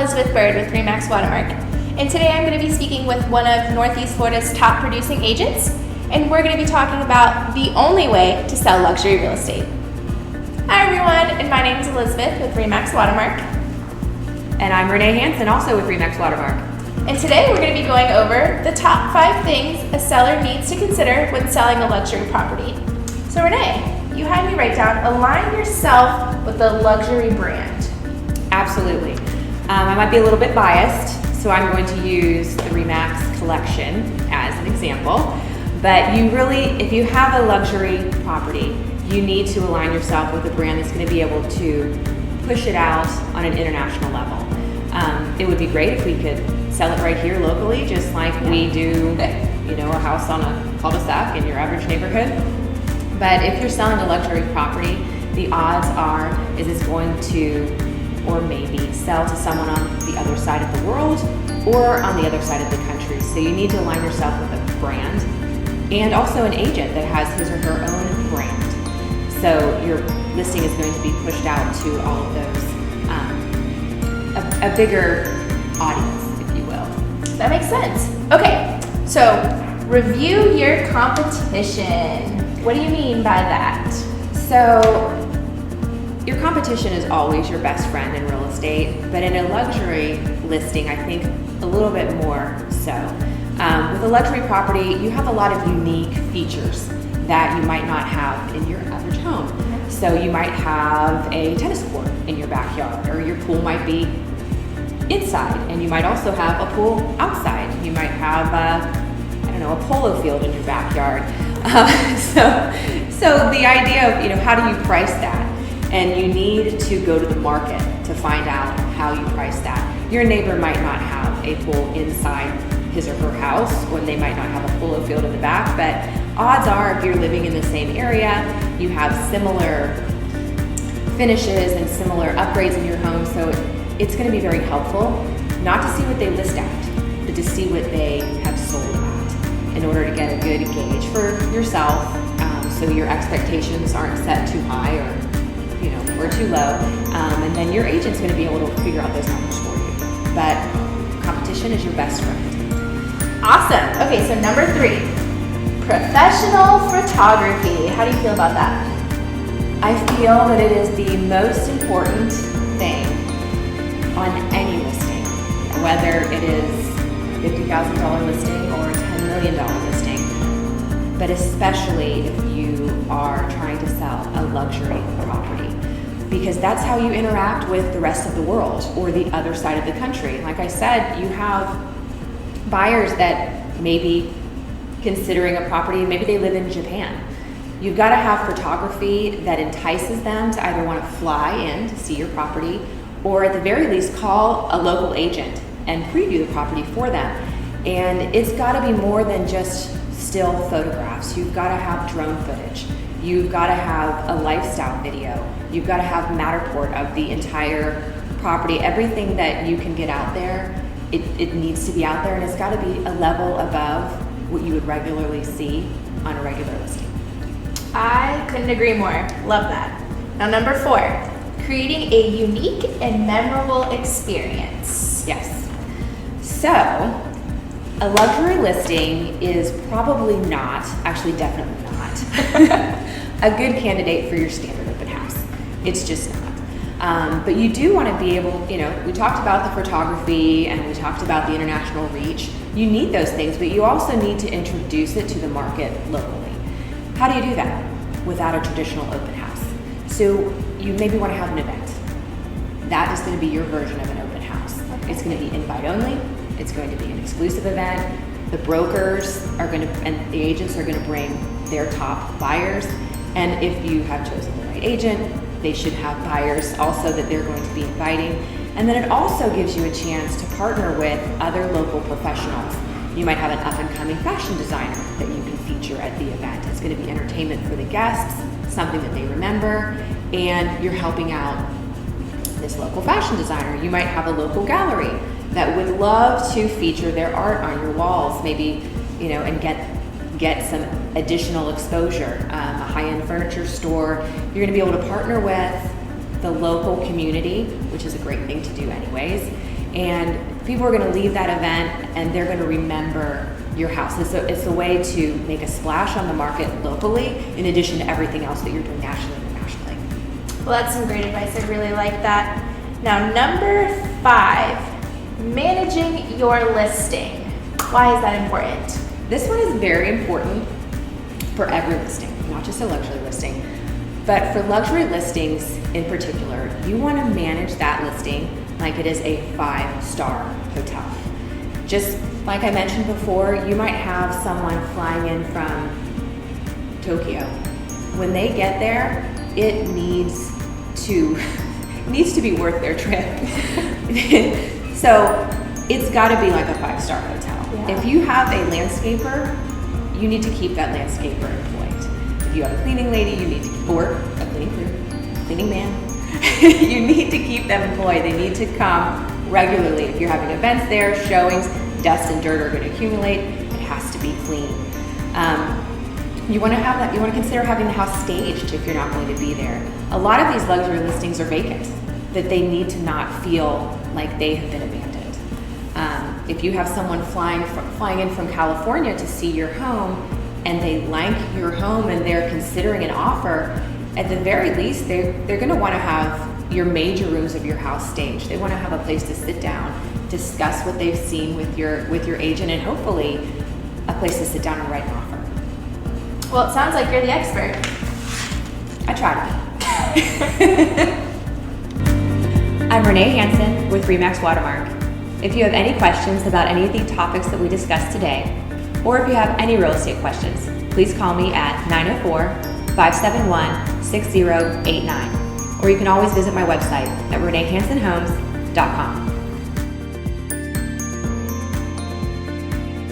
Elizabeth Bird with Remax Watermark, and today I'm going to be speaking with one of Northeast Florida's top producing agents, and we're going to be talking about the only way to sell luxury real estate. Hi everyone, and my name is Elizabeth with Remax Watermark. And I'm Renee Hanson, also with Remax Watermark. And today we're going to be going over the top 5 things a seller needs to consider when selling a luxury property. So Renee, you had me write down, align yourself with a luxury brand. Absolutely. I might be a little bit biased, so I'm going to use the Remax collection as an example. But you really, if you have a luxury property, you need to align yourself with a brand that's going to be able to push it out on an international level. It would be great if we could sell it right here locally, just like we do, a house on a cul-de-sac in your average neighborhood. But if you're selling a luxury property, the odds are is it's going to, or maybe sell to someone on the other side of the world or on the other side of the country. So you need to align yourself with a brand and also an agent that has his or her own brand. So your listing is going to be pushed out to all of those, a bigger audience, if you will. That makes sense. Okay, so review your competition. What do you mean by that? So your competition is always your best friend in real estate, but in a luxury listing, I think a little bit more so. With a luxury property, you have a lot of unique features that you might not have in your average home. So you might have a tennis court in your backyard, or your pool might be inside, and you might also have a pool outside. You might have a polo field in your backyard. So the idea of, how do you price that? And you need to go to the market to find out how you price that. Your neighbor might not have a pool inside his or her house, or they might not have a polo field in the back, but odds are if you're living in the same area, you have similar finishes and similar upgrades in your home, so it's going to be very helpful not to see what they list at, but to see what they have sold at in order to get a good gauge for yourself, so your expectations aren't set too high or too low, and then your agent's going to be able to figure out those numbers for you. But competition is your best friend. Awesome. Okay, so number 3, professional photography. How do you feel about that? I feel that it is the most important thing on any listing, whether it is a $50,000 listing or a $10 million listing, but especially if you are trying to sell a luxury property, because that's how you interact with the rest of the world or the other side of the country. Like I said, you have buyers that may be considering a property, maybe they live in Japan. You've got to have photography that entices them to either want to fly in to see your property, or at the very least call a local agent and preview the property for them. And it's got to be more than just still photographs. You've got to have drone footage. You've got to have a lifestyle video. You've got to have Matterport of the entire property. Everything that you can get out there, it needs to be out there, and it's got to be a level above what you would regularly see on a regular listing. I couldn't agree more. Love that. Now number 4, creating a unique and memorable experience. Yes. So a luxury listing is probably not, actually definitely not, a good candidate for your standard open house. It's just not. But you do want to be able, we talked about the photography and we talked about the international reach. You need those things, but you also need to introduce it to the market locally. How do you do that without a traditional open house? So you maybe want to have an event. That is going to be your version of an open house. It's going to be invite only. It's going to be an exclusive event. The brokers are going to, and the agents are going to bring their top buyers. And if you have chosen the right agent, they should have buyers also that they're going to be inviting. And then it also gives you a chance to partner with other local professionals. You might have an up-and-coming fashion designer that you can feature at the event. It's going to be entertainment for the guests, something that they remember, and you're helping out this local fashion designer. You might have a local gallery that would love to feature their art on your walls, maybe, and get some additional exposure. A high-end furniture store. You're going to be able to partner with the local community, which is a great thing to do anyways, And people are going to leave that event and they're going to remember your house. It's a way to make a splash on the market locally in addition to everything else that you're doing nationally and internationally. Well, that's some great advice. I really like that. Now, number 5, managing your listing. Why is that important? This one is very important for every listing, not just a luxury listing. But for luxury listings in particular, you want to manage that listing like it is a 5-star hotel. Just like I mentioned before, you might have someone flying in from Tokyo. When they get there, it needs to be worth their trip. So it's got to be like a 5-star hotel. Yeah. If you have a landscaper, you need to keep that landscaper employed. If you have a cleaning lady, or a cleaning crew, cleaning man, you need to keep them employed. They need to come regularly. If you're having events there, showings, dust and dirt are going to accumulate. It has to be clean. You want to have that. You want to consider having the house staged if you're not going to be there. A lot of these luxury listings are vacant, that they need to not feel like they have been abandoned. If you have someone flying in from California to see your home, and they like your home and they're considering an offer, at the very least, they're going to want to have your major rooms of your house staged. They want to have a place to sit down, discuss what they've seen with your agent, and hopefully a place to sit down and write an offer. Well, it sounds like you're the expert. I try to be. I'm Renee Hanson with Remax Watermark. If you have any questions about any of the topics that we discussed today, or if you have any real estate questions, please call me at 904-571-6089. Or you can always visit my website at reneehansonhomes.com.